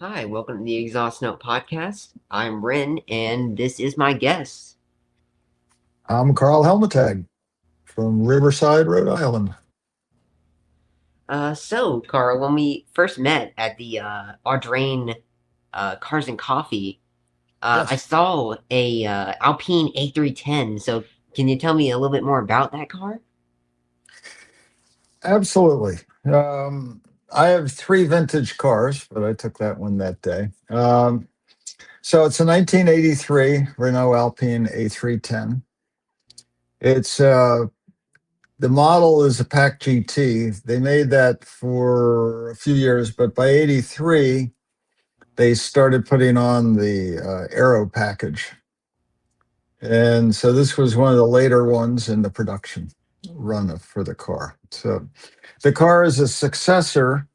Hi, welcome to the Exhaust Note Podcast. I'm Brynn, and this is my guest. I'm Carl Helmetag from Riverside, Rhode Island. Carl, when we first met at the Audrain Cars and Coffee, I Yes, saw a Alpine A310. So, can you tell me a little bit more about that car? absolutely. I have three vintage cars, but I took that one that day. So it's a 1983 Renault Alpine A310. It's the model is a Pack GT. They made that for a few years, but by '83 they started putting on the Aero package, and so this was one of the later ones in the production run for the car. So the car is a successor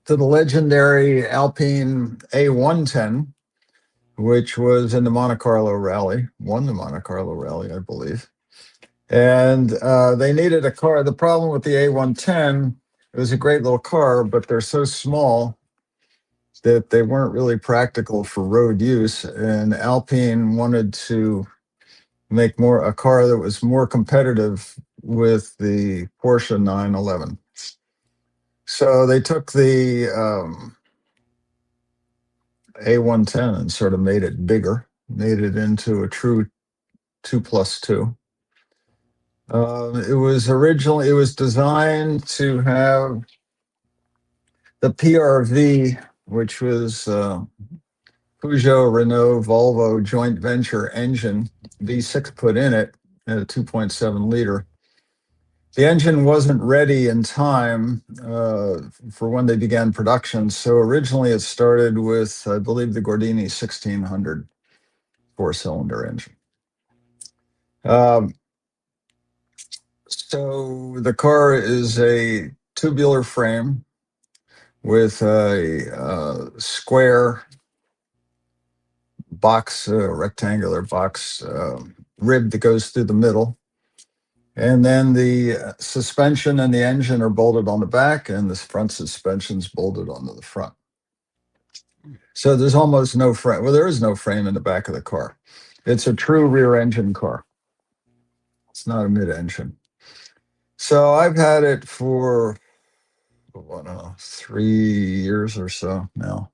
to the legendary Alpine A110, which was in the Monte Carlo Rally, won the Monte Carlo Rally, I believe. And they needed a car. The problem with the A110, it was a great little car, but they're so small that they weren't really practical for road use. And Alpine wanted to make more a car that was more competitive with the Porsche 911. So they took the A110 and sort of made it bigger, made it into a true 2+2. It was designed to have the PRV, which was Peugeot, Renault, Volvo joint venture engine, V6 put in it at a 2.7 liter. The engine wasn't ready in time for when they began production. So originally it started with, I believe, the Gordini 1600 four-cylinder engine. Um, so the car is a tubular frame with a square box, rectangular box rib that goes through the middle. And then the suspension and the engine are bolted on the back, and the front suspension's bolted onto the front. So there's almost no frame. Well, there is no frame in the back of the car. It's a true rear engine car. It's not a mid engine. So I've had it for, I don't know, 3 years or so now.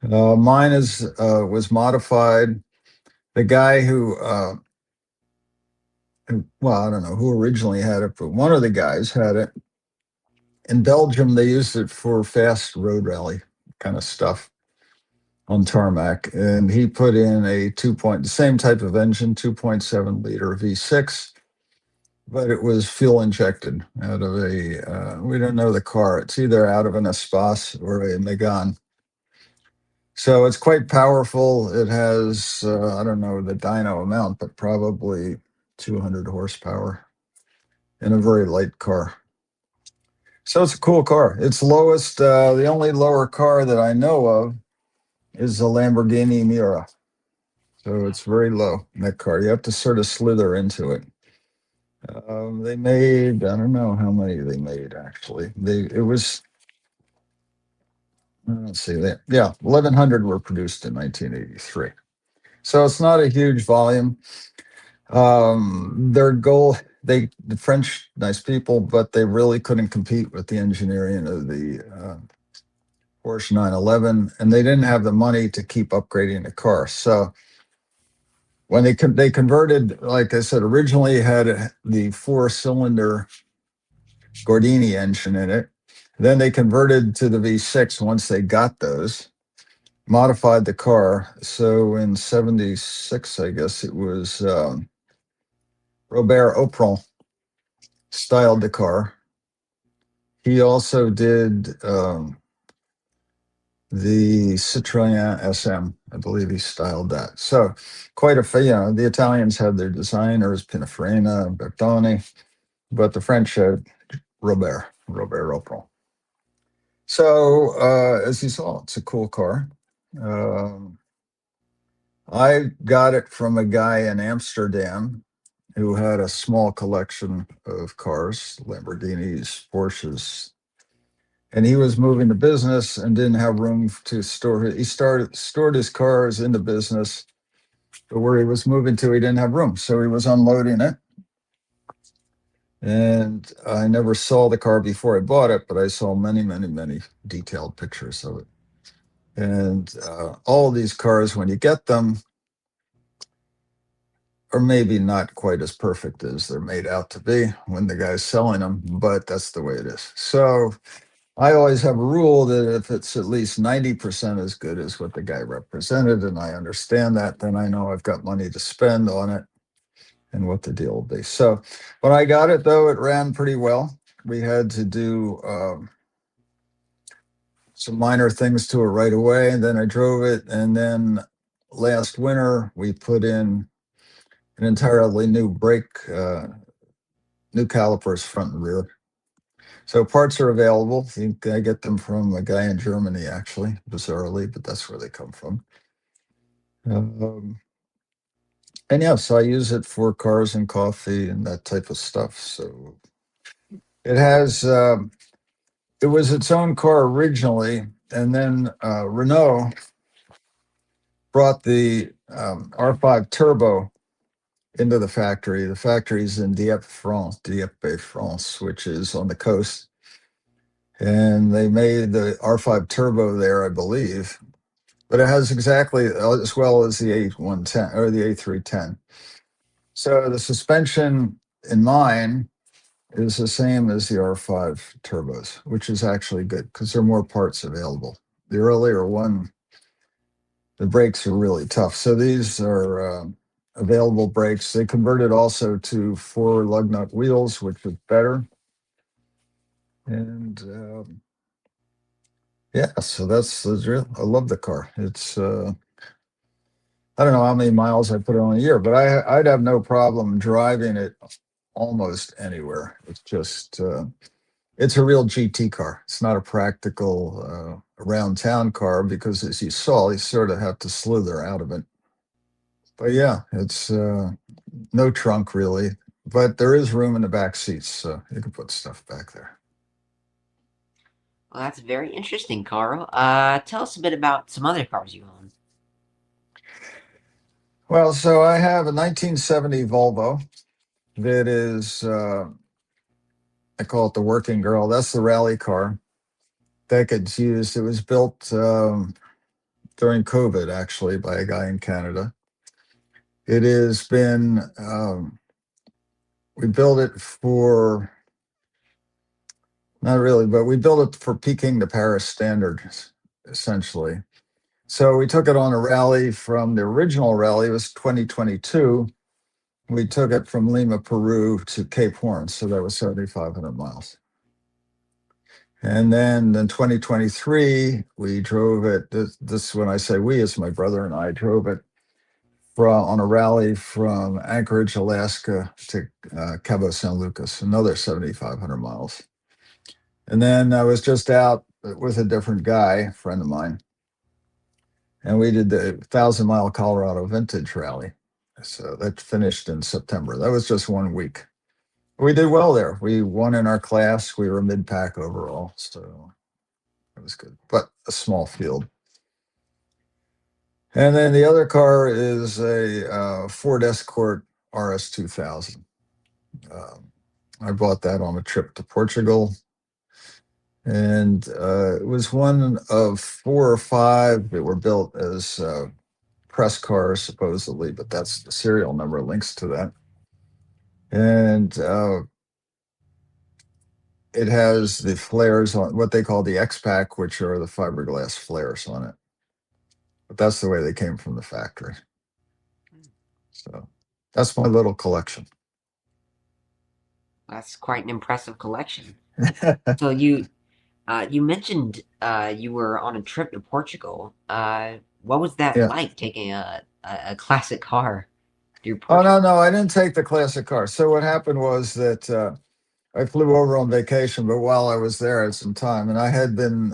Mine is was modified. The guy well, I don't know who originally had it, but one of the guys had it. In Belgium, they used it for fast road rally kind of stuff on tarmac, and he put in the same type of engine, 2.7 liter V6, but it was fuel injected out of we don't know the car. It's either out of an Espace or a Megane. So it's quite powerful. It has, I don't know the dyno amount, but probably 200 horsepower in a very light car. So it's a cool car. It's lowest, the only lower car that I know of is the Lamborghini Miura. So it's very low in that car. You have to sort of slither into it. They made, I don't know how many they made actually. It was, let's see, yeah, 1,100 were produced in 1983. So it's not a huge volume. Their goal, the French, nice people, but they really couldn't compete with the engineering of the Porsche 911, and they didn't have the money to keep upgrading the car. So when they converted, like I said, originally had the four-cylinder Gordini engine in it. Then they converted to the V6 once they got those, modified the car. So in '76, I guess it was Robert Opron styled the car. He also did the Citroën SM. I believe he styled that. So quite the Italians had their designers, Pininfarina, Bertoni, but the French had Robert Opron. So as you saw, it's a cool car. Um, I got it from a guy in Amsterdam who had a small collection of cars, Lamborghinis, Porsches, and he was moving the business and didn't have room to store it. He stored his cars in the business, but where he was moving to, he didn't have room, so he was unloading it. And I never saw the car before I bought it, but I saw many, many, many detailed pictures of it. And all these cars, when you get them, are maybe not quite as perfect as they're made out to be when the guy's selling them, but that's the way it is. So I always have a rule that if it's at least 90% as good as what the guy represented, and I understand that, then I know I've got money to spend on it and what the deal will be. So when I got it, though, it ran pretty well. We had to do some minor things to it right away, and then I drove it. And then last winter, we put in an entirely new brake, new calipers front and rear. So parts are available. I get them from a guy in Germany, actually, bizarrely, but that's where they come from. And yeah, so I use it for cars and coffee and that type of stuff. So it has, it was its own car originally, and then Renault brought the R5 Turbo into the factory. The factory's in Dieppe, France, which is on the coast. And they made the R5 Turbo there, I believe, but it has exactly as well as the A110 or the A310. So the suspension in mine is the same as the R5 turbos, which is actually good because there are more parts available. The earlier one, the brakes are really tough. So these are available brakes. They converted also to 4 lug nut wheels, which is better. And yeah, so that's real. I love the car. It's I don't know how many miles I put on a year, but I'd have no problem driving it almost anywhere. It's just it's a real GT car. It's not a practical around town car because, as you saw, you sort of have to slither out of it. But yeah, it's no trunk really, but there is room in the back seats, so you can put stuff back there. Well, that's very interesting, Carl. Tell us a bit about some other cars you own. Well, so I have a 1970 Volvo that is, I call it the working girl. That's the rally car that gets used. It was built during COVID, actually, by a guy in Canada. It has been, we built it for, not really, but we built it for Peking to Paris standards, essentially. So we took it on a rally from the original rally, it was 2022. We took it from Lima, Peru to Cape Horn. So that was 7,500 miles. And then in 2023, we drove it. This when I say we, it's my brother and I drove it on a rally from Anchorage, Alaska to Cabo San Lucas, another 7,500 miles. And then I was just out with a different guy, a friend of mine, and we did the 1,000-mile Colorado Vintage Rally. So that finished in September. That was just 1 week. We did well there. We won in our class. We were mid-pack overall, so it was good, but a small field. And then the other car is a Ford Escort RS 2000. I bought that on a trip to Portugal. And it was one of 4 or 5 that were built as press cars, supposedly, but that's the serial number links to that. And it has the flares on what they call the X-Pack, which are the fiberglass flares on it. But that's the way they came from the factory. So that's my little collection. That's quite an impressive collection. So you mentioned you were on a trip to Portugal. What was that Yeah. like taking a classic car through Oh, Portugal? no, I didn't take the classic car. So what happened was that I flew over on vacation, but while I was there, I had some time, and I had been,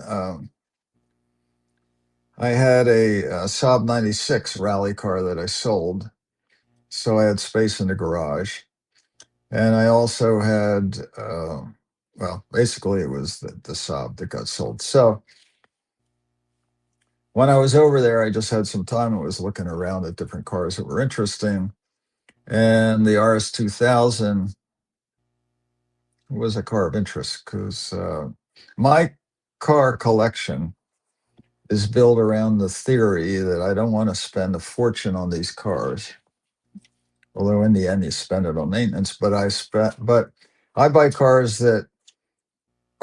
I had a Saab 96 rally car that I sold, so I had space in the garage, and I also had well, basically it was the Saab that got sold. So when I was over there, I just had some time and was looking around at different cars that were interesting. And the RS 2000 was a car of interest because my car collection is built around the theory that I don't want to spend a fortune on these cars. Although in the end you spend it on maintenance, but I buy cars that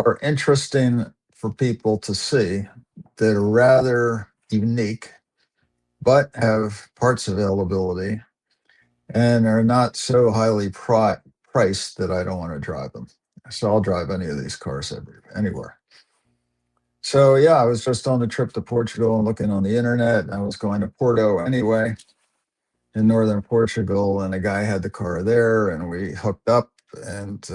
are interesting for people to see, that are rather unique, but have parts availability and are not so highly priced that I don't want to drive them. So I'll drive any of these cars anywhere. So yeah, I was just on a trip to Portugal and looking on the internet. I was going to Porto anyway in northern Portugal, and a guy had the car there, and we hooked up. And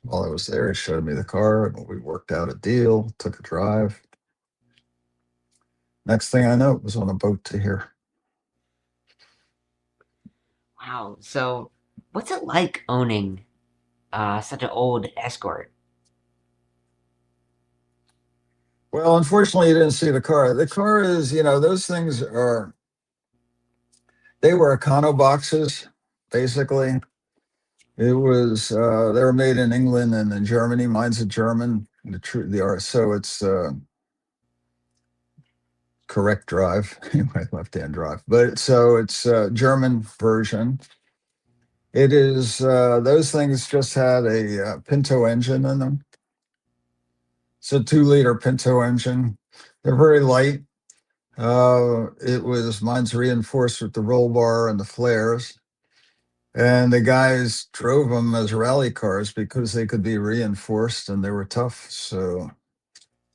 while I was there, he showed me the car, and we worked out a deal, took a drive. Next thing I know, it was on a boat to here. Wow. So, what's it like owning such an old Escort? Well, unfortunately, you didn't see the car. The car is, those things are, they were econo boxes, basically. It was, they were made in England and in Germany. Mine's a German, so it's correct drive, my left-hand drive. But so it's a German version. It is, those things just had a Pinto engine in them. It's a 2-liter Pinto engine. They're very light. Mine's reinforced with the roll bar and the flares. And the guys drove them as rally cars because they could be reinforced and they were tough. So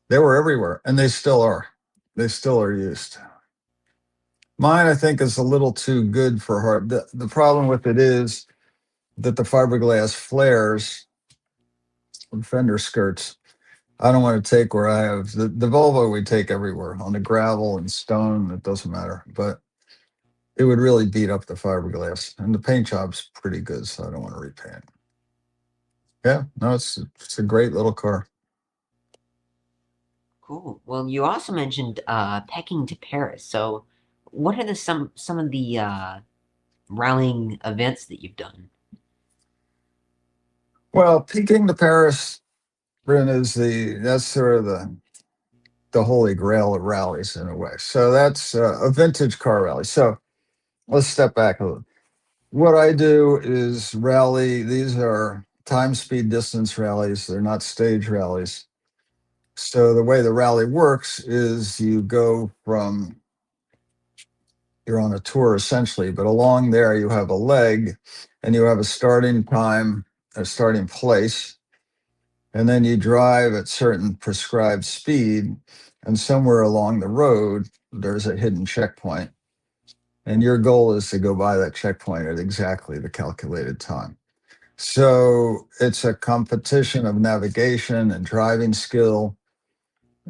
they were everywhere, and they still are. They still are used. Mine, I think, is a little too good for hard. The problem with it is that the fiberglass flares and fender skirts, I don't want to take where I have the Volvo we take everywhere on the gravel and stone. It doesn't matter, but it would really beat up the fiberglass, and the paint job's pretty good, so I don't want to repaint. Yeah, no, it's a great little car. Cool. Well, you also mentioned Peking to Paris. So, what are some of the rallying events that you've done? Well, Peking to Paris, Brynn, that's sort of the holy grail of rallies in a way. So that's a vintage car rally. So let's step back a little. What I do is rally. These are time, speed, distance rallies. They're not stage rallies. So the way the rally works is you're on a tour essentially, but along there you have a leg and you have a starting time, a starting place, and then you drive at certain prescribed speed, and somewhere along the road there's a hidden checkpoint, and your goal is to go by that checkpoint at exactly the calculated time. So it's a competition of navigation and driving skill.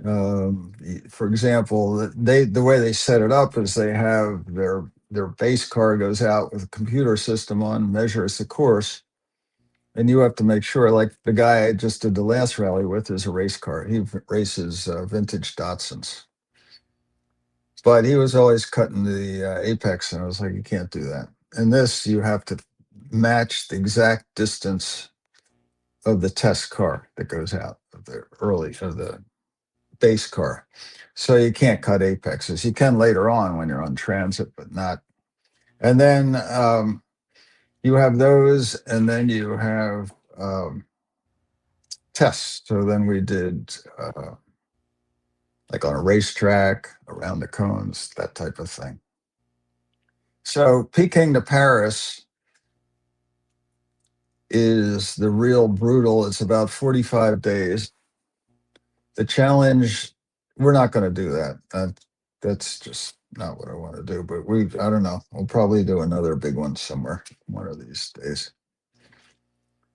For example, the way they set it up is they have their base car goes out with a computer system on, measures the course, and you have to make sure. Like the guy I just did the last rally with is a race car. He races vintage Datsuns, but he was always cutting the apex, and I was like, you can't do that. And this, you have to match the exact distance of the test car that goes out of the base car. So you can't cut apexes. You can later on when you're on transit, but not. And then you have those, and then you have tests. So then we did like on a racetrack, around the cones, that type of thing. So Peking to Paris is the real brutal. It's about 45 days. The challenge, we're not going to do that. That's just not what I want to do. But I don't know. We'll probably do another big one somewhere one of these days.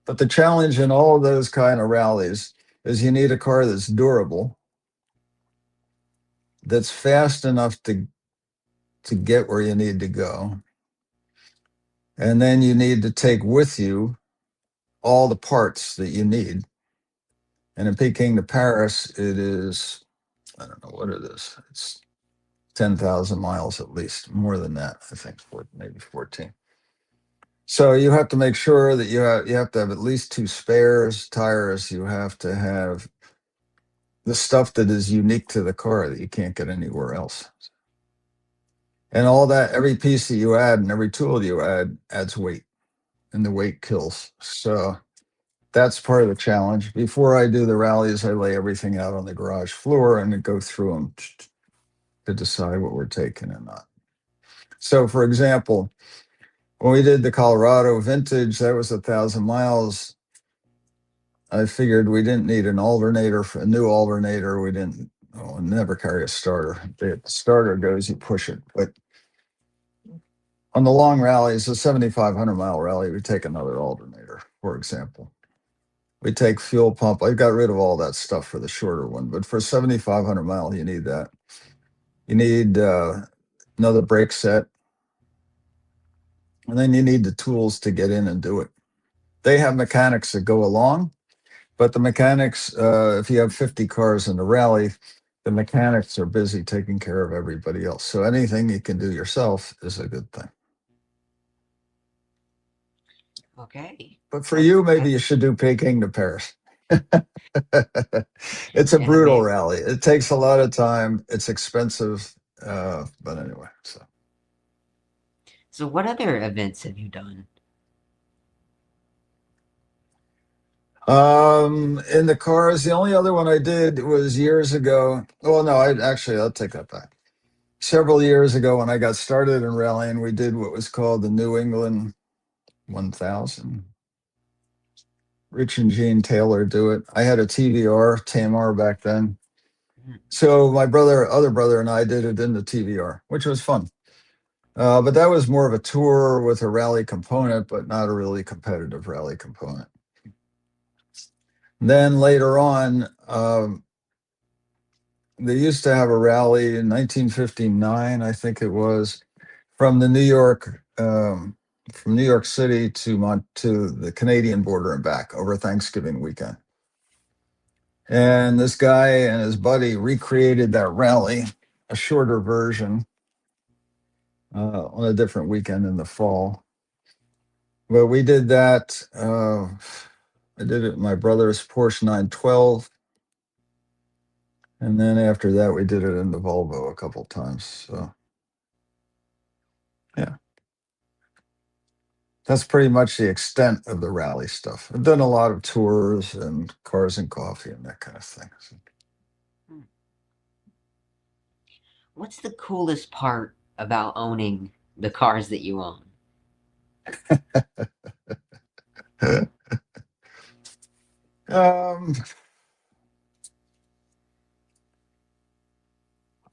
But the challenge in all of those kind of rallies is you need a car that's durable, that's fast enough to get where you need to go. And then you need to take with you all the parts that you need. And in Peking to Paris, it is, I don't know what it is. It's 10,000 miles at least, more than that, I think, maybe 14. So you have to make sure that you have to have at least 2 spares tires. You have to have the stuff that is unique to the car that you can't get anywhere else. And all that, every piece that you add and every tool you add adds weight, and the weight kills. So that's part of the challenge. Before I do the rallies, I lay everything out on the garage floor and go through them to decide what we're taking and not. So, for example, when we did the Colorado Vintage, that was 1,000 miles. I figured we didn't need an alternator, for a new alternator. We didn't never carry a starter. The starter goes, you push it. But on the long rallies, a 7,500-mile rally, we take another alternator, for example. We take fuel pump. I got rid of all that stuff for the shorter one, but for 7,500 mile, you need that. You need another brake set, and then you need the tools to get in and do it. They have mechanics that go along, but the mechanics, if you have 50 cars in the rally, the mechanics are busy taking care of everybody else. So anything you can do yourself is a good thing. Okay. But for you, maybe you should do Peking to Paris. It's a brutal rally. It takes a lot of time. It's expensive. But anyway, So what other events have you done? In the cars, the only other one I did was years ago. Well, no, I'll take that back. Several years ago, when I got started in rallying, we did what was called the New England 1000. Rich and Gene Taylor do it. I had a TVR, Tamar back then. So my other brother and I did it in the TVR, which was fun. But that was more of a tour with a rally component, but not a really competitive rally component. Then later on, they used to have a rally in 1959, I think it was, from New York City to the Canadian border and back over Thanksgiving weekend. And this guy and his buddy recreated that rally, a shorter version, on a different weekend in the fall. But we did that. I did it in my brother's Porsche 912. And then after that, we did it in the Volvo a couple times. So, yeah. That's pretty much the extent of the rally stuff. I've done a lot of tours and cars and coffee and that kind of thing. What's the coolest part about owning the cars that you own?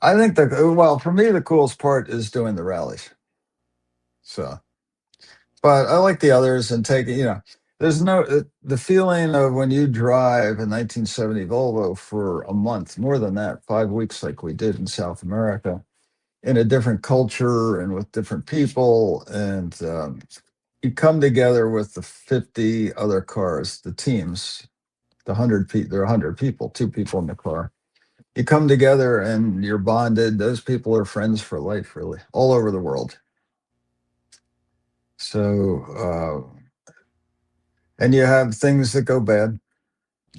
I think for me, the coolest part is doing the rallies. So, but I like the others and there's the feeling of when you drive a 1970 Volvo for a month, more than that, 5 weeks like we did in South America, in a different culture and with different people. And you come together with the 50 other cars, the teams, there are 100 people, 2 people in the car. You come together and you're bonded. Those people are friends for life, really, all over the world. So, and you have things that go bad,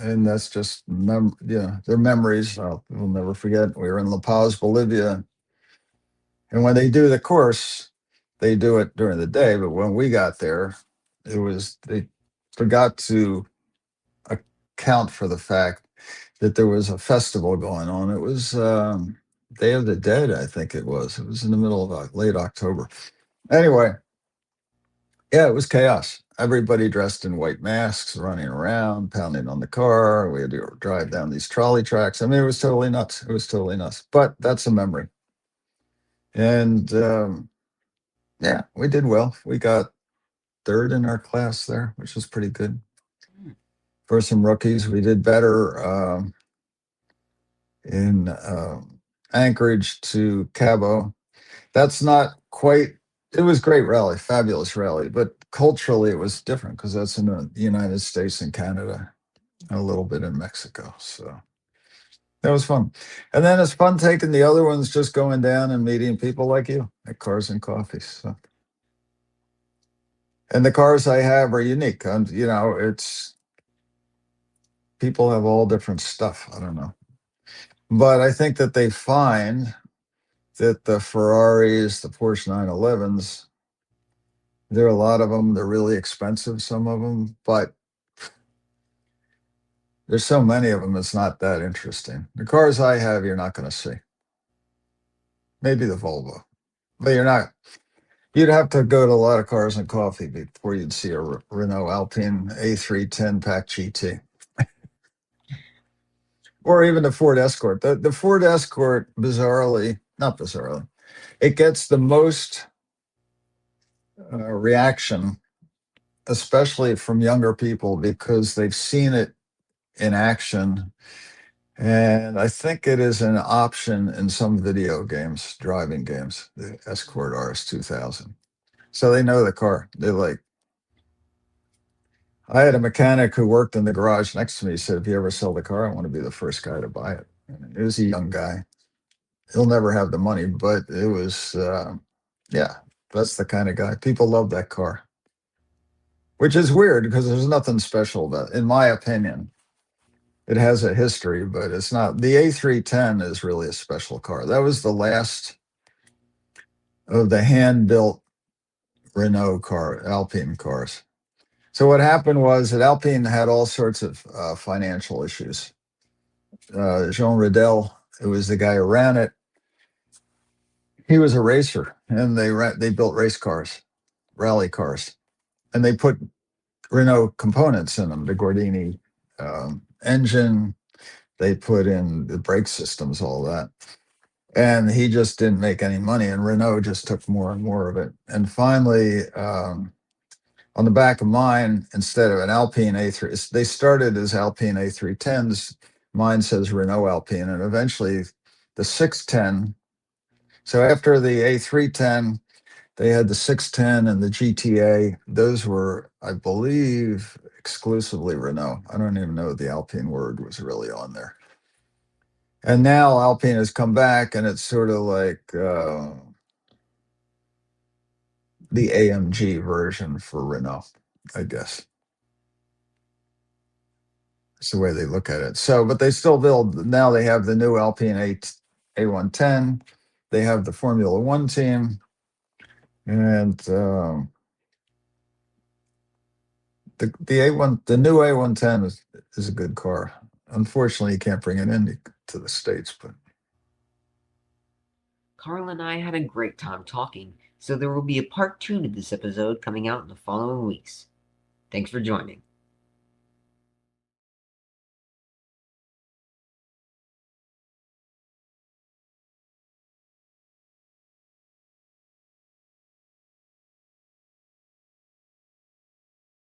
and that's just they're memories. We'll never forget. We were in La Paz, Bolivia, and when they do the course, they do it during the day. But when we got there, they forgot to account for the fact that there was a festival going on. It was Day of the Dead, I think it was. It was in the middle of late October. Anyway, yeah, it was chaos. Everybody dressed in white masks, running around, pounding on the car. We had to drive down these trolley tracks. I mean, it was totally nuts. It was totally nuts. But that's a memory. And yeah, we did well. We got third in our class there, which was pretty good. For some rookies, we did better in Anchorage to Cabo. That's not quite, it was great rally, fabulous rally, but culturally it was different because that's in the United States and Canada. and a little bit in Mexico. So that was fun. And then it's fun taking the other ones, just going down and meeting people like you at Cars and Coffees. So. And the cars I have are unique. It's people have all different stuff. I don't know. But I think that they find that the Ferraris, the Porsche 911s, there are a lot of them. They're really expensive, some of them, but there's so many of them, it's not that interesting. The cars I have, you're not going to see. Maybe the Volvo, but you're not. You'd have to go to a lot of Cars and Coffee before you'd see a Renault Alpine A310 Pack GT. Or even the Ford Escort. The Ford Escort, not bizarrely, it gets the most reaction, especially from younger people, because they've seen it in action. And I think it is an option in some video games, driving games, the Escort RS 2000. So they know the car. They're like, I had a mechanic who worked in the garage next to me. He said, if you ever sell the car, I want to be the first guy to buy it. And he was a young guy. He'll never have the money, but it was, yeah, that's the kind of guy. People love that car, which is weird because there's nothing special about it, in my opinion. It has a history, but it's not. The A310 is really a special car. That was the last of the hand-built Renault Alpine cars. So what happened was that Alpine had all sorts of financial issues. Jean Riddell, who was the guy who ran it, he was a racer, and they built race cars, rally cars, and they put Renault components in them, the Gordini engine. They put in the brake systems, all that. And he just didn't make any money, and Renault just took more and more of it. And finally, on the back of mine, instead of an Alpine A3, they started as Alpine A310s. Mine says Renault Alpine, and eventually the 610. So after the A310, they had the 610 and the GTA. Those were, I believe, exclusively Renault. I don't even know if the Alpine word was really on there. And now Alpine has come back, and it's sort of like the AMG version for Renault, I guess. It's the way they look at it. So, but they still build, now they have the new Alpine A110. They have the Formula One team. And the new A110 is a good car. Unfortunately, you can't bring it into the States, but Carl and I had a great time talking, so there will be a part 2 to this episode coming out in the following weeks. Thanks for joining.